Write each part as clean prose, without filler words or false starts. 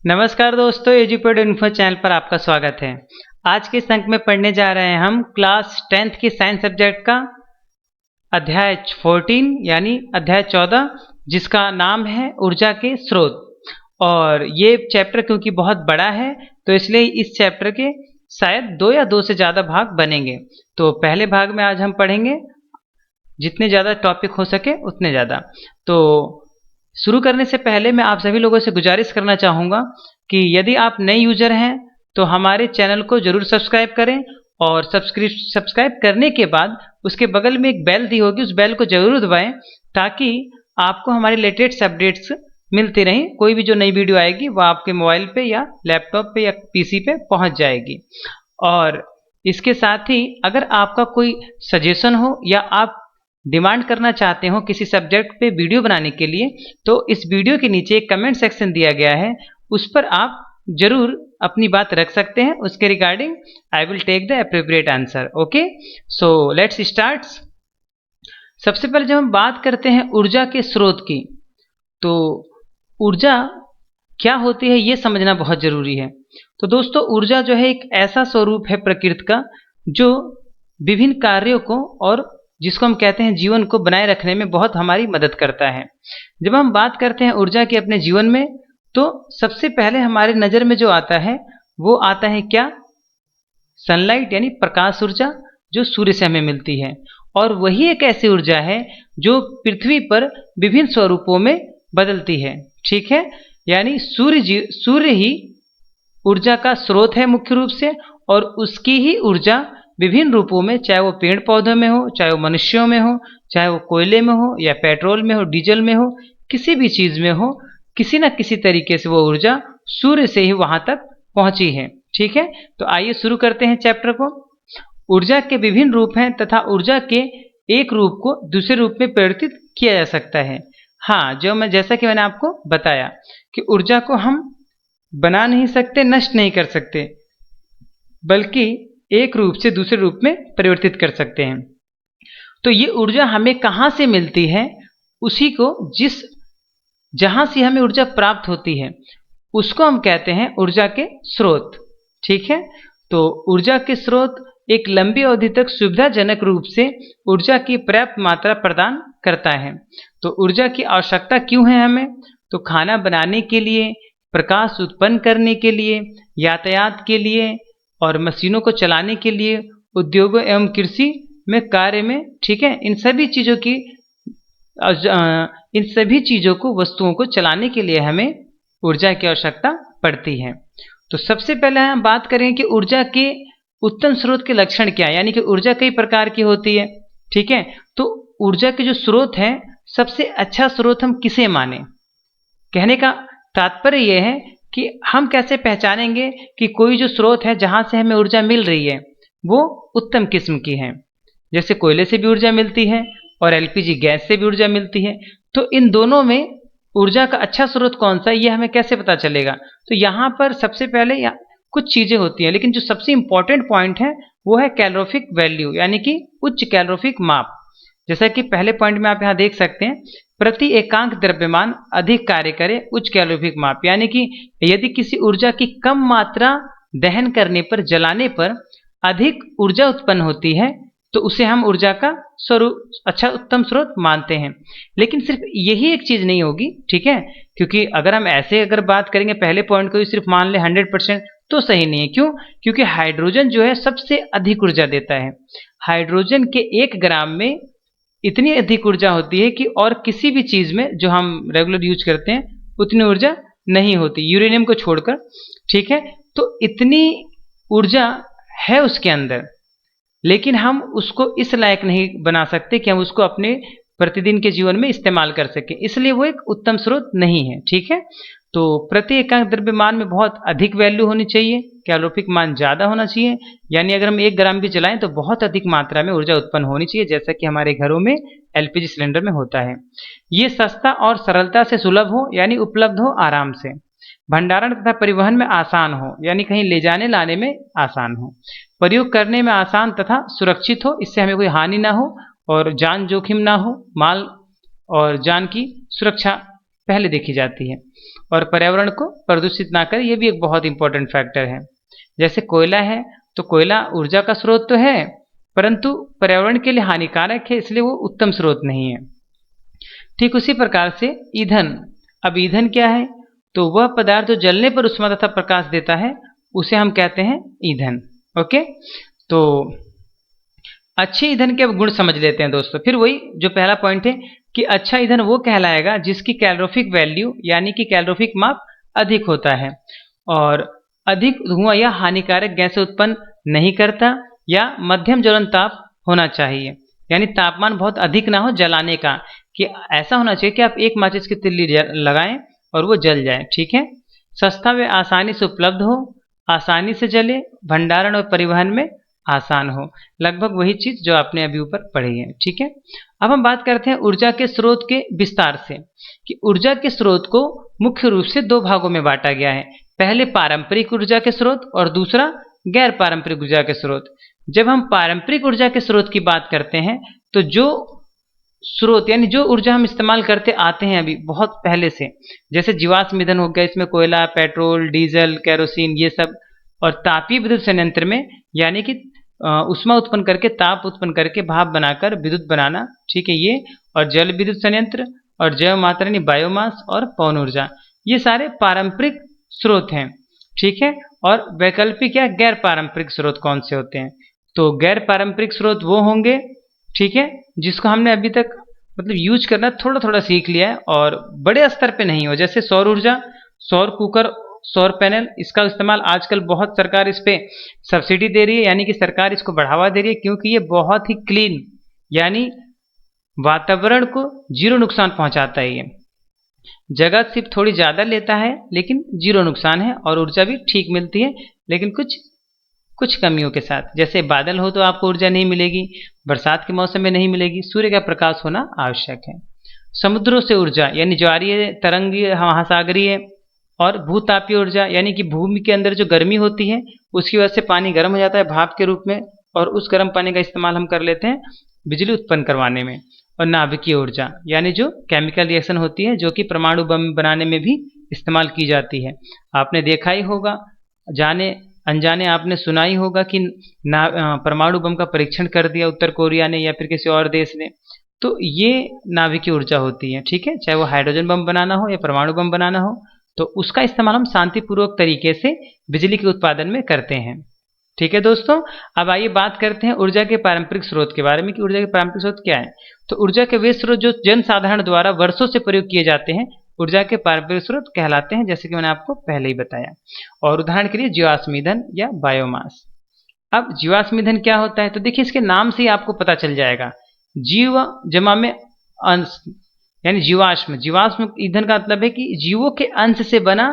नमस्कार दोस्तों, एजुपेड info channel पर आपका स्वागत है। आज के इस अंक में पढ़ने जा रहे हैं हम क्लास 10th की साइंस सब्जेक्ट का अध्याय 14 यानी अध्याय 14, जिसका नाम है ऊर्जा के स्रोत। और ये चैप्टर क्योंकि बहुत बड़ा है तो इसलिए इस चैप्टर के शायद 2 या 2 से ज़्यादा भाग बनेंगे। तो पहले भाग में आज हम पढ़ेंगे जितने ज़्यादा टॉपिक हो सके उतने ज़्यादा। तो शुरू करने से पहले मैं आप सभी लोगों से गुजारिश करना चाहूँगा कि यदि आप नए यूजर हैं तो हमारे चैनल को जरूर सब्सक्राइब करें, और सब्सक्राइब करने के बाद उसके बगल में एक बेल दी होगी, उस बेल को जरूर दबाएं ताकि आपको हमारे लेटेस्ट अपडेट्स मिलती रहें। कोई भी जो नई वीडियो आएगी वो आपके मोबाइल पे या लैपटॉप पे या पीसी पे पहुंच जाएगी। और इसके साथ ही अगर आपका कोई सजेशन हो या आप डिमांड करना चाहते हो किसी सब्जेक्ट पे वीडियो बनाने के लिए, तो इस वीडियो के नीचे एक कमेंट सेक्शन दिया गया है, उस पर आप जरूर अपनी बात रख सकते हैं। उसके regarding I will take the appropriate answer. Okay, so let's start. सबसे पहले जब हम बात करते हैं ऊर्जा के स्रोत की, तो ऊर्जा क्या होती है ये समझना बहुत जरूरी है। तो दोस्तों, ऊर्जा जो है एक ऐसा स्वरूप है प्रकृति का जो विभिन्न कार्यों को और जिसको हम कहते हैं जीवन को बनाए रखने में बहुत हमारी मदद करता है। जब हम बात करते हैं ऊर्जा की अपने जीवन में, तो सबसे पहले हमारे नज़र में जो आता है वो आता है क्या? सनलाइट यानी प्रकाश ऊर्जा, जो सूर्य से हमें मिलती है। और वही एक ऐसी ऊर्जा है जो पृथ्वी पर विभिन्न स्वरूपों में बदलती है। ठीक है, यानी सूर्य ही ऊर्जा का स्रोत है मुख्य रूप से, और उसकी ही ऊर्जा विभिन्न रूपों में, चाहे वो पेड़ पौधों में हो, चाहे वो मनुष्यों में हो, चाहे वो कोयले में हो या पेट्रोल में हो, डीजल में हो, किसी भी चीज में हो, किसी न किसी तरीके से वो ऊर्जा सूर्य से ही वहां तक पहुंची है। ठीक है, तो आइए शुरू करते हैं चैप्टर को। ऊर्जा के विभिन्न रूप हैं तथा ऊर्जा के एक रूप को दूसरे रूप में परिवर्तित किया जा सकता है। हाँ, जैसा कि मैंने आपको बताया कि ऊर्जा को हम बना नहीं सकते, नष्ट नहीं कर सकते, बल्कि एक रूप से दूसरे रूप में परिवर्तित कर सकते हैं। तो ये ऊर्जा हमें कहाँ से मिलती है, उसी को जहां से हमें ऊर्जा प्राप्त होती है उसको हम कहते हैं ऊर्जा के स्रोत। ठीक है, तो ऊर्जा के स्रोत एक लंबी अवधि तक सुविधाजनक रूप से ऊर्जा की पर्याप्त मात्रा प्रदान करता है। तो ऊर्जा की आवश्यकता क्यों है हमें? तो खाना बनाने के लिए, प्रकाश उत्पन्न करने के लिए, यातायात के लिए और मशीनों को चलाने के लिए, उद्योगों एवं कृषि में कार्य में, ठीक है, इन सभी चीजों को, वस्तुओं को चलाने के लिए हमें ऊर्जा की आवश्यकता पड़ती है। तो सबसे पहले हम बात करें कि ऊर्जा के उत्तम स्रोत के लक्षण क्या है, यानी कि ऊर्जा कई प्रकार की होती है। ठीक है, तो ऊर्जा के जो स्रोत है, सबसे अच्छा स्रोत हम किसे माने? कहने का तात्पर्य यह है कि हम कैसे पहचानेंगे कि कोई जो स्रोत है जहां से हमें ऊर्जा मिल रही है वो उत्तम किस्म की है। जैसे कोयले से भी ऊर्जा मिलती है और एलपीजी गैस से भी ऊर्जा मिलती है, तो इन दोनों में ऊर्जा का अच्छा स्रोत कौन सा है ये हमें कैसे पता चलेगा? तो यहाँ पर सबसे पहले कुछ चीजें होती हैं, लेकिन जो सबसे इंपॉर्टेंट पॉइंट है वो है कैलोरीफिक वैल्यू, यानी कि उच्च कैलोरीफिक माप। जैसा कि पहले पॉइंट में आप यहाँ देख सकते हैं, प्रति एकांक द्रव्यमान अधिक कार्य करे, उच्च कैलोरीफिक माप, यानी कि यदि किसी ऊर्जा की कम मात्रा दहन करने पर, जलाने पर अधिक ऊर्जा उत्पन्न होती है तो उसे हम ऊर्जा का स्वरूप, अच्छा उत्तम स्रोत मानते हैं। लेकिन सिर्फ यही एक चीज नहीं होगी, ठीक है, क्योंकि अगर हम ऐसे बात करेंगे पहले पॉइंट को सिर्फ मान ले 100% तो सही नहीं है। क्यों? क्योंकि हाइड्रोजन जो है सबसे अधिक ऊर्जा देता है। हाइड्रोजन के 1 ग्राम में इतनी अधिक ऊर्जा होती है कि और किसी भी चीज में जो हम रेगुलर यूज करते हैं उतनी ऊर्जा नहीं होती, यूरेनियम को छोड़कर। ठीक है, तो इतनी ऊर्जा है उसके अंदर, लेकिन हम उसको इस लायक नहीं बना सकते कि हम उसको अपने प्रतिदिन के जीवन में इस्तेमाल कर सकें, इसलिए वो एक उत्तम स्रोत नहीं है। ठीक है, तो प्रति एकांक द्रव्यमान में बहुत अधिक वैल्यू होनी चाहिए, कैलोरीफिक मान ज्यादा होना चाहिए, यानी अगर हम 1 ग्राम भी जलाएं तो बहुत अधिक मात्रा में ऊर्जा उत्पन्न होनी चाहिए, जैसा कि हमारे घरों में एलपीजी सिलेंडर में होता है। ये सस्ता और सरलता से सुलभ हो, यानी उपलब्ध हो आराम से, भंडारण तथा परिवहन में आसान हो, यानी कहीं ले जाने लाने में आसान हो, प्रयोग करने में आसान तथा सुरक्षित हो, इससे हमें कोई हानि ना हो और जान जोखिम ना हो, माल और जान की सुरक्षा पहले देखी जाती है। और पर्यावरण को प्रदूषित ना करे, ये भी एक बहुत इंपॉर्टेंट फैक्टर है। जैसे कोयला है तो कोयला ऊर्जा का स्रोत तो है, परंतु पर्यावरण के लिए हानिकारक है, इसलिए वो उत्तम स्रोत नहीं है। ठीक उसी प्रकार से ईंधन। अब ईंधन क्या है? तो वह पदार्थ जो जलने पर उष्मा तथा प्रकाश देता है उसे हम कहते हैं ईंधन। ओके, तो अच्छे ईंधन के अब गुण समझ लेते हैं दोस्तों। फिर वही जो पहला पॉइंट है कि अच्छा ईंधन वो कहलाएगा जिसकी कैलोरीफिक वैल्यू यानी कि कैलोरीफिक माप अधिक होता है और अधिक धुआं या हानिकारक गैसें उत्पन्न नहीं करता, या मध्यम ज्वलन ताप होना चाहिए, यानी तापमान बहुत अधिक ना हो जलाने का, कि ऐसा होना चाहिए कि आप एक माचिस की तिल्ली लगाएं और वो जल जाए। ठीक है। सस्ता व आसानी से उपलब्ध हो, आसानी से जले, भंडारण और परिवहन में आसान हो। लगभग वही चीज जो आपने अभी ऊपर पढ़ी है। ठीक है। अब हम बात करते हैं ऊर्जा के स्रोत के विस्तार से, कि ऊर्जा के स्रोत को मुख्य रूप से दो भागों में बांटा गया है। पहले पारंपरिक ऊर्जा के स्रोत और दूसरा गैर पारंपरिक ऊर्जा के स्रोत। जब हम पारंपरिक ऊर्जा के स्रोत की बात करते हैं तो जो स्रोत यानी जो ऊर्जा हम इस्तेमाल करते आते हैं अभी बहुत पहले से, जैसे जीवाश्म ईंधन हो गया, इसमें कोयला, पेट्रोल, डीजल, केरोसिन ये सब, और तापीय विद्युत संयंत्र में यानी कि ऊष्मा उत्पन्न करके, ताप उत्पन्न करके भाप बनाकर विद्युत बनाना। ठीक है, ये, और जल विद्युत संयंत्र और जैव मात्रा यानी बायोमास और पवन ऊर्जा, ये सारे पारंपरिक स्रोत हैं। ठीक है। और वैकल्पिक या गैर पारंपरिक स्रोत कौन से होते हैं? तो गैर पारंपरिक स्रोत वो होंगे, ठीक है, जिसको हमने अभी तक मतलब यूज करना थोड़ा थोड़ा सीख लिया है और बड़े स्तर पे नहीं हो। जैसे सौर ऊर्जा, सौर कुकर, सौर पैनल, इसका इस्तेमाल आजकल बहुत सरकार इस पे सब्सिडी दे रही है, यानी कि सरकार इसको बढ़ावा दे रही है, क्योंकि ये बहुत ही क्लीन यानी वातावरण को जीरो नुकसान पहुंचाता है। ये जगह सिर्फ थोड़ी ज़्यादा लेता है लेकिन जीरो नुकसान है, और ऊर्जा भी ठीक मिलती है, लेकिन कुछ कमियों के साथ। जैसे बादल हो तो आपको ऊर्जा नहीं मिलेगी, बरसात के मौसम में नहीं मिलेगी, सूर्य का प्रकाश होना आवश्यक है। समुद्रों से ऊर्जा यानी ज्वारीय, तरंगीय, महासागरीय, और भूतापीय ऊर्जा यानी कि भूमि के अंदर जो गर्मी होती है उसकी वजह से पानी गर्म हो जाता है भाप के रूप में, और उस गर्म पानी का इस्तेमाल हम कर लेते हैं बिजली उत्पन्न करवाने में। और नाभिकीय ऊर्जा यानी जो केमिकल रिएक्शन होती है, जो कि परमाणु बम बनाने में भी इस्तेमाल की जाती है। आपने देखा ही होगा, जाने अनजाने आपने सुना ही होगा कि परमाणु बम का परीक्षण कर दिया उत्तर कोरिया ने या फिर किसी और देश ने, तो ये नाभिकीय ऊर्जा होती है। ठीक है, चाहे वो हाइड्रोजन बम बनाना हो या परमाणु बम बनाना हो, तो उसका इस्तेमाल हम शांतिपूर्वक तरीके से बिजली के उत्पादन में करते हैं। ठीक है दोस्तों, अब आइए बात करते हैं ऊर्जा के पारंपरिक स्रोत के बारे में, कि ऊर्जा के पारंपरिक स्रोत क्या है। तो ऊर्जा के वे स्रोत जो जन साधारण द्वारा वर्षों से प्रयोग किए जाते हैं ऊर्जा के पारंपरिक स्रोत कहलाते हैं, जैसे कि मैंने आपको पहले ही बताया। और उदाहरण के लिए जीवाश्म ईंधन या बायोमास। अब जीवाश्म ईंधन क्या होता है? तो देखिए इसके नाम से ही आपको पता चल जाएगा। जीव जमा में अंश यानी जीवाश्म, जीवाश्म ईंधन का मतलब है कि जीवों के अंश से बना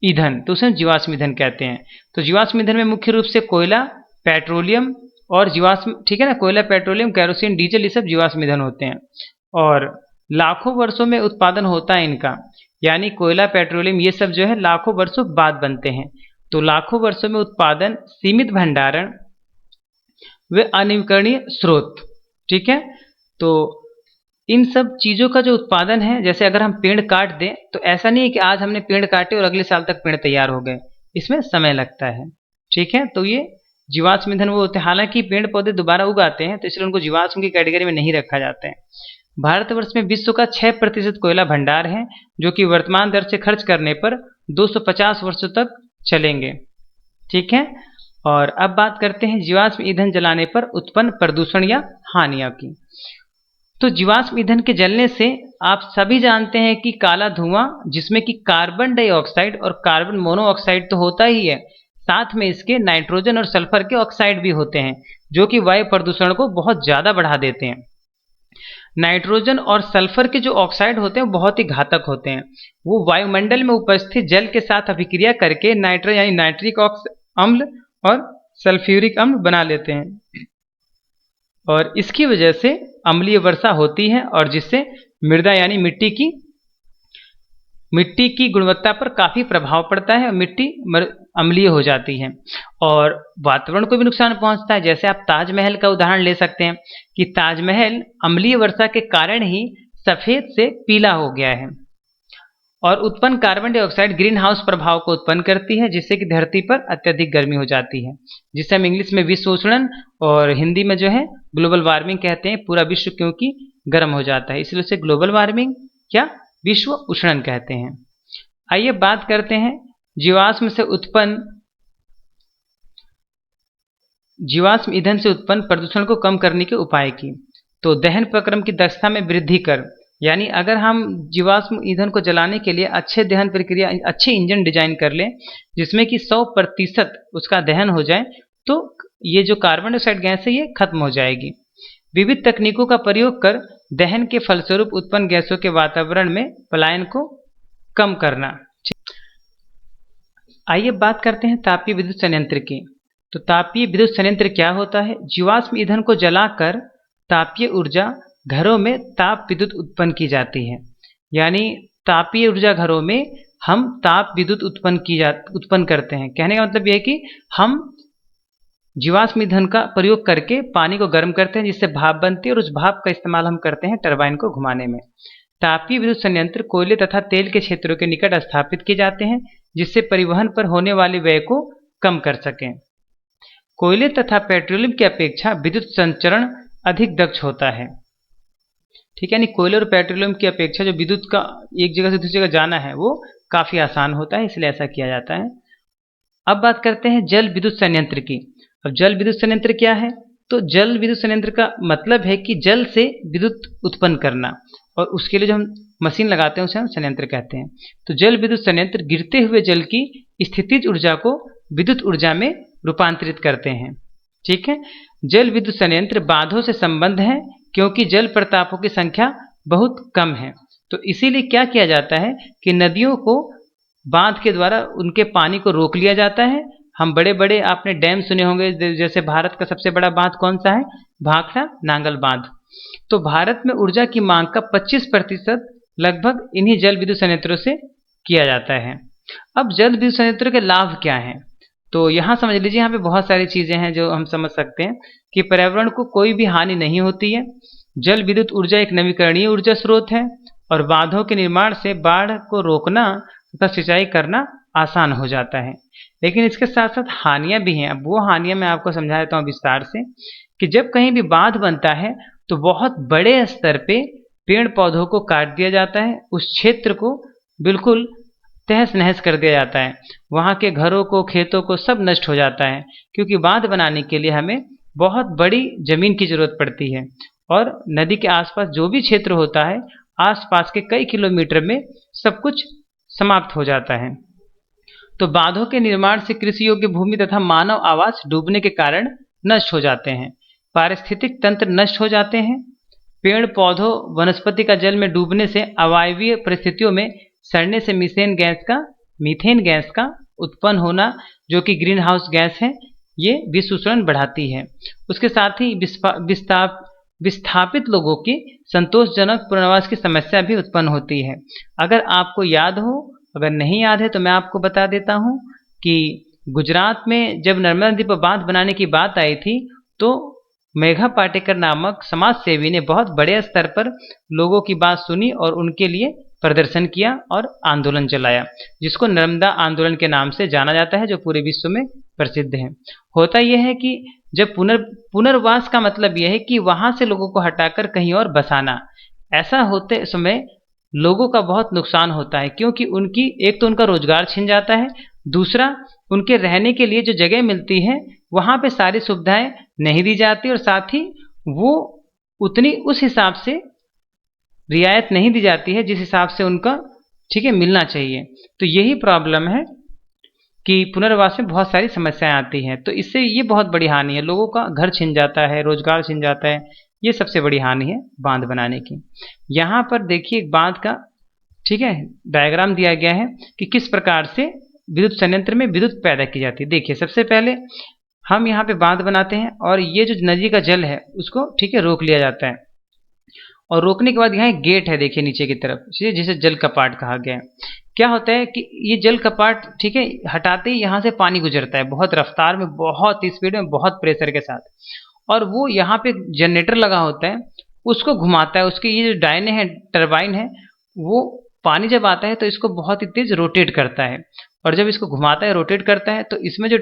ईंधन, तो उसे जीवाश्म ईंधन कहते हैं। तो जीवाश्म ईंधन में मुख्य रूप से कोयला, पेट्रोलियम और जीवाश्म, ठीक है ना, कोयला, पेट्रोलियम, केरोसिन, डीजल, ये सब जीवाश्म ईंधन होते हैं, और लाखों वर्षों में उत्पादन होता है इनका। यानी कोयला, पेट्रोलियम ये सब जो है लाखों वर्षों बाद बनते हैं। तो लाखों वर्षों में उत्पादन, सीमित भंडारण व अनवीकरणीय स्रोत। ठीक है, तो इन सब चीज़ों का जो उत्पादन है, जैसे अगर हम पेड़ काट दें तो ऐसा नहीं है कि आज हमने पेड़ काटे और अगले साल तक पेड़ तैयार हो गए, इसमें समय लगता है। ठीक है, तो ये जीवाश्म ईंधन वो होते हैं। हालांकि पेड़ पौधे दोबारा उगाते हैं तो इसलिए उनको जीवाश्म की कैटेगरी में नहीं रखा जाता है। भारतवर्ष में विश्व का 6% कोयला भंडार है, जो कि वर्तमान दर से खर्च करने पर 250 वर्षों तक चलेंगे। ठीक है, और अब बात करते हैं जीवाश्म ईंधन जलाने पर उत्पन्न प्रदूषण या हानियों की। तो जीवाश्म ईंधन के जलने से आप सभी जानते हैं कि काला धुआं, जिसमें कि कार्बन डाइऑक्साइड और कार्बन मोनोऑक्साइड तो होता ही है, साथ में इसके नाइट्रोजन और सल्फर के ऑक्साइड भी होते हैं, जो कि वायु प्रदूषण को बहुत ज़्यादा बढ़ा देते हैं। नाइट्रोजन और सल्फर के जो ऑक्साइड होते हैं बहुत ही घातक होते हैं। वो वायुमंडल में उपस्थित जल के साथ अभिक्रिया करके नाइट्रोजन यानी नाइट्रिक अम्ल और सल्फ्यूरिक अम्ल बना लेते हैं, और इसकी वजह से अम्लीय वर्षा होती है, और जिससे मृदा यानी मिट्टी की गुणवत्ता पर काफ़ी प्रभाव पड़ता है, और मिट्टी अम्लीय हो जाती है और वातावरण को भी नुकसान पहुंचता है। जैसे आप ताजमहल का उदाहरण ले सकते हैं कि ताजमहल अम्लीय वर्षा के कारण ही सफ़ेद से पीला हो गया है। और उत्पन्न कार्बन डाइऑक्साइड ग्रीन हाउस प्रभाव को उत्पन्न करती है, जिससे कि धरती पर अत्यधिक गर्मी हो जाती है, जिसे हम इंग्लिश में विश्व उष्णन और हिंदी में जो है ग्लोबल वार्मिंग कहते हैं। पूरा विश्व क्योंकि गर्म हो जाता है, इसलिए उसे ग्लोबल वार्मिंग या विश्व उष्णन कहते हैं। आइए बात करते हैं जीवाश्म ईंधन से उत्पन्न प्रदूषण को कम करने के उपाय की। तो दहन प्रक्रम की दक्षता में वृद्धि कर, यानी अगर हम जीवाश्म ईंधन को जलाने के लिए अच्छे दहन प्रक्रिया, अच्छे इंजन डिजाइन कर लें जिसमें कि 100% उसका दहन हो जाए, तो ये जो कार्बन डाइऑक्साइड गैस है ये खत्म हो जाएगी। विविध तकनीकों का प्रयोग कर दहन के फलस्वरूप उत्पन्न गैसों के वातावरण में पलायन को कम करना। आइए बात करते हैं तापीय विद्युत संयंत्र की। तो तापीय विद्युत संयंत्र क्या होता है? जीवाश्म ईंधन को जलाकर तापीय ऊर्जा घरों में ताप विद्युत उत्पन्न की जाती है। यानी तापीय ऊर्जा घरों में हम ताप विद्युत उत्पन्न करते हैं। कहने का मतलब यह है कि हम जीवाश्म ईंधन का प्रयोग करके पानी को गर्म करते हैं, जिससे भाप बनती है और उस भाप का इस्तेमाल हम करते हैं टरबाइन को घुमाने में। तापीय विद्युत संयंत्र कोयले तथा तेल के क्षेत्रों के निकट स्थापित किए जाते हैं, जिससे परिवहन पर होने वाले व्यय को कम कर सकें। कोयले तथा पेट्रोलियम की अपेक्षा विद्युत संचरण अधिक दक्ष होता है। ठीक है, यानी कोयले और पेट्रोलियम की अपेक्षा जो विद्युत का एक जगह से दूसरी जगह जाना है वो काफ़ी आसान होता है, इसलिए ऐसा किया जाता है। अब बात करते हैं जल विद्युत संयंत्र की। अब जल विद्युत संयंत्र क्या है? तो जल विद्युत संयंत्र का मतलब है कि जल से विद्युत उत्पन्न करना, और उसके लिए जो हम मशीन लगाते हैं उसे हम संयंत्र कहते हैं। तो जल विद्युत संयंत्र गिरते हुए जल की स्थितिज ऊर्जा को विद्युत ऊर्जा में रूपांतरित करते हैं। ठीक है, जल विद्युत संयंत्र बांधों से संबंध है, क्योंकि जल प्रतापों की संख्या बहुत कम है। तो इसीलिए क्या किया जाता है कि नदियों को बांध के द्वारा उनके पानी को रोक लिया जाता है। हम बड़े बड़े आपने डैम सुने होंगे, जैसे भारत का सबसे बड़ा बांध कौन सा है? भाखड़ा नांगल बांध। तो भारत में ऊर्जा की मांग का 25% लगभग इन्हीं जल विद्युत संयंत्रों से किया जाता है। अब जल विद्युत संयंत्रों के लाभ क्या हैं? तो यहाँ समझ लीजिए, यहाँ पे बहुत सारी चीज़ें हैं जो हम समझ सकते हैं कि पर्यावरण को कोई भी हानि नहीं होती है। जल विद्युत ऊर्जा एक नवीकरणीय ऊर्जा स्रोत है, और बांधों के निर्माण से बाढ़ को रोकना तथा सिंचाई करना आसान हो जाता है। लेकिन इसके साथ साथ हानियाँ भी हैं। अब वो हानियाँ मैं आपको समझा देता हूँ विस्तार से, कि जब कहीं भी बांध बनता है तो बहुत बड़े स्तर पे पेड़ पौधों को काट दिया जाता है, उस क्षेत्र को बिल्कुल तहस नहस कर दिया जाता है, वहाँ के घरों को, खेतों को सब नष्ट हो जाता है, क्योंकि बांध बनाने के लिए हमें बहुत बड़ी जमीन की जरूरत पड़ती है, और नदी के आसपास जो भी क्षेत्र होता है आसपास के कई किलोमीटर में सब कुछ समाप्त हो जाता है। तो बांधों के निर्माण से कृषि योग्य भूमि तथा मानव आवास डूबने के कारण नष्ट हो जाते हैं, पारिस्थितिक तंत्र नष्ट हो जाते हैं। पेड़ पौधों वनस्पति का जल में डूबने से अवायवीय परिस्थितियों में सड़ने से मीथेन गैस का उत्पन्न होना, जो कि ग्रीन हाउस गैस है, ये विश्व उष्णन बढ़ाती है। उसके साथ ही विस्थापित लोगों की संतोषजनक पुनर्वास की समस्या भी उत्पन्न होती है। अगर आपको याद हो, अगर नहीं याद है तो मैं आपको बता देता हूँ कि गुजरात में जब नर्मदा नदी पर बांध बनाने की बात आई थी, तो मेघा पाटेकर नामक समाज सेवी ने बहुत बड़े स्तर पर लोगों की बात सुनी और उनके लिए प्रदर्शन किया और आंदोलन चलाया, जिसको नर्मदा आंदोलन के नाम से जाना जाता है, जो पूरे विश्व में प्रसिद्ध है। होता यह है कि जब पुनर्वास का मतलब यह है कि वहां से लोगों को हटाकर कहीं और बसाना। ऐसा होते समय लोगों का बहुत नुकसान होता है, क्योंकि उनकी एक तो उनका रोजगार छिन जाता है, दूसरा उनके रहने के लिए जो जगह मिलती है वहाँ पे सारी सुविधाएं नहीं दी जाती, और साथ ही वो उतनी उस हिसाब से रियायत नहीं दी जाती है जिस हिसाब से उनका ठीक है मिलना चाहिए। तो यही प्रॉब्लम है कि पुनर्वास में बहुत सारी समस्याएं आती हैं। तो इससे ये बहुत बड़ी हानि है, लोगों का घर छिन जाता है, रोजगार छिन जाता है, ये सबसे बड़ी हानि है बांध बनाने की। यहाँ पर देखिए एक बांध का ठीक है डायग्राम दिया गया है कि किस प्रकार से विद्युत संयंत्र में विद्युत पैदा की जाती है। देखिए सबसे पहले हम यहाँ पे बांध बनाते हैं, और ये जो नदी का जल है उसको ठीक है रोक लिया जाता है, और रोकने के बाद यहाँ एक गेट है, देखिए नीचे की तरफ, जिसे जल कपाट कहा गया है। क्या होता है कि ये जल कपाट ठीक है हटाते ही यहाँ से पानी गुजरता है बहुत रफ्तार में, बहुत स्पीड में, बहुत प्रेशर के साथ, और वो यहाँ पे जनरेटर लगा होता है, उसको घुमाता है। उसके ये जो डायने हैं, टरबाइन है, वो पानी जब आता है तो इसको बहुत ही तेज रोटेट करता है, और जब इसको घुमाता है रोटेट करता है तो इसमें जो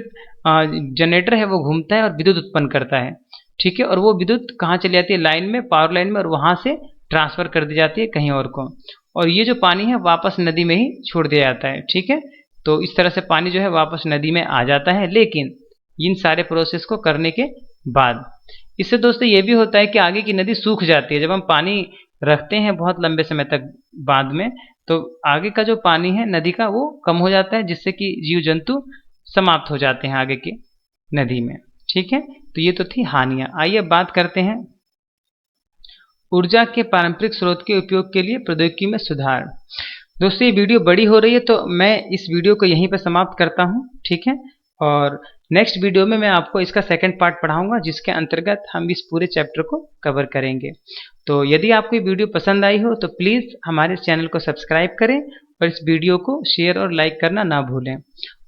जनरेटर है वो घूमता है और विद्युत उत्पन्न करता है। ठीक है, और वो विद्युत कहाँ चली जाती है, लाइन में, पावर लाइन में, और वहाँ से ट्रांसफर कर दी जाती है कहीं और को, और ये जो पानी है वापस नदी में ही छोड़ दिया जाता है। ठीक है, तो इस तरह से पानी जो है वापस नदी में आ जाता है, लेकिन इन सारे प्रोसेस को करने के बाद इससे दोस्तों ये भी होता है कि आगे की नदी सूख जाती है। जब हम पानी रखते हैं बहुत लंबे समय तक बाद में, तो आगे का जो पानी है नदी का वो कम हो जाता है, जिससे कि जीव जंतु समाप्त हो जाते हैं आगे की नदी में। ठीक है, तो ये तो थी हानियां। आइए बात करते हैं ऊर्जा के पारंपरिक स्रोत के उपयोग के लिए प्रौद्योगिकी में सुधार। दोस्तों ये वीडियो बड़ी हो रही है तो मैं इस वीडियो को यहीं पर समाप्त करता हूँ। ठीक है, और नेक्स्ट वीडियो में मैं आपको इसका सेकंड पार्ट पढ़ाऊंगा, जिसके अंतर्गत हम इस पूरे चैप्टर को कवर करेंगे। तो यदि आपको ये वीडियो पसंद आई हो तो प्लीज़ हमारे चैनल को सब्सक्राइब करें और इस वीडियो को शेयर और लाइक करना ना भूलें।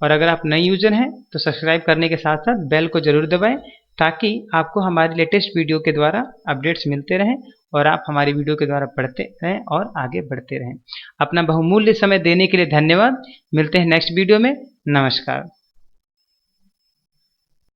और अगर आप नए यूजर हैं तो सब्सक्राइब करने के साथ साथ बेल को ज़रूर दबाएं, ताकि आपको हमारे लेटेस्ट वीडियो के द्वारा अपडेट्स मिलते रहें और आप हमारी वीडियो के द्वारा पढ़ते रहें और आगे बढ़ते रहें। अपना बहुमूल्य समय देने के लिए धन्यवाद। मिलते हैं नेक्स्ट वीडियो में। नमस्कार।